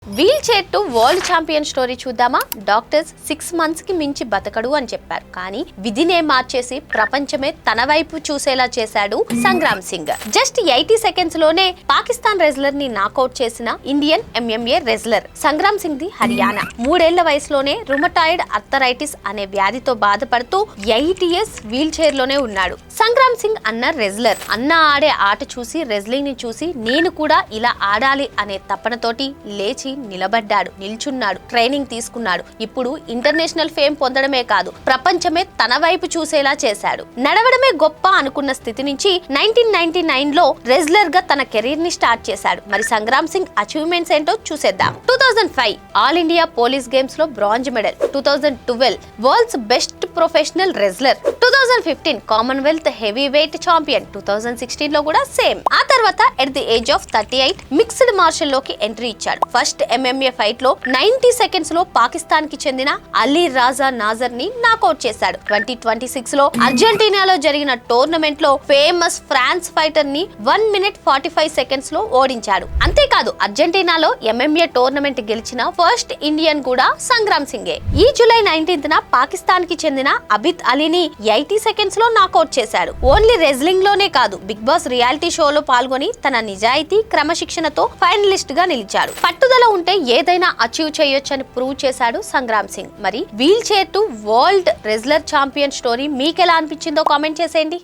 Wheel chair to world champion story చూద్దామా? Doctors 6 months కి మించి బతకడు అని చెప్పారు, కానీ విధినే మార్చేసి ప్రపంచమే తన వైపు చూసేలా చేశాడు సంగ్రామ్ సింగ్. జస్ట్ 80 seconds లోనే పాకిస్తాన్ రెజ్లర్ ని నాకౌట్ చేసిన Indian MMA wrestler Sangram Singh the Haryana. 3 ఏళ్ల వయసులోనే రుమటాయిడ్ అర్థరైటిస్ అనే వ్యాధితో బాధపడుతూ 8 years వీల్ చైర్ లోనే ఉన్నాడు. సంగ్రామ్ సింగ్ అన్న రెజ్లర్ అన్న ఆడే ఆట చూసి, రెజ్లింగ్ ని చూసి నేను కూడా ఇలా ఆడాలి అనే తపనతోటి లేచి నిలబడ్డాడు, నిల్చున్నాడు, ట్రైనింగ్ తీసుకున్నాడు. ఇప్పుడు ఇంటర్నేషనల్ ఫేమ్ పొందడమే కాదు, ప్రపంచమే తన వైపు చూసేలా చేశాడు. నడవడమే గొప్ప అనుకున్న స్థితి నుంచి 1999 లో రెజ్లర్ గా తన కెరీర్ ని స్టార్ట్ చేశాడు. మరి సంగ్రామ్ సింగ్ అచీవ్మెంట్స్ ఏంటో చూసేద్దాం. 2005 ఆల్ ఇండియా పోలీస్ గేమ్స్ లో bronze medal, 2012 worlds best professional wrestler, 2015 Commonwealth heavy weight champion, 2016 లో కూడా సేమ్. ఆ తర్వాత at the age of 38 mixed martial లోకి ఎంట్రీ ఇచ్చాడు. ఫస్ట్ MMA ఫైట్ లో 90 seconds లో పాకిస్తాన్ కి చెందిన అలీ రాజా నాజర్ ని నాకౌట్ చేశాడు. 2026 లో అర్జెంటీనాలో జరిగిన టోర్నమెంట్ లో ఫేమస్ ఫ్రాన్స్ ఫైటర్ ని 1 minute 45 seconds లో ఓడించాడు. అంతేకాదు అర్జెంటీనాలో MMA టోర్నమెంట్ గెలిచిన ఫస్ట్ ఇండియన్ కూడా సంగ్రామ్ సింగే. ఈ జూలై 19th పాకిస్తాన్ కి చెందిన అబిద్ అలీని 80 seconds లో నాకౌట్ చేశాడు. ఓన్లీ రెజ్లింగ్ లోనే కాదు, బిగ్ బాస్ రియాలిటీ షోలో పాల్గొని తన నిజాయితీ, క్రమశిక్షణతో ఫైనలిస్ట్ గా నిలిచాడు. పట్టుదల ఉంటే ఏదైనా అచీవ్ చేయొచ్చని ప్రూవ్ చేశాడు సంగ్రామ్ సింగ్. మరి wheel chair to world wrestler champion story మీకెలా అనిపించిందో కామెంట్ చేసేయండి.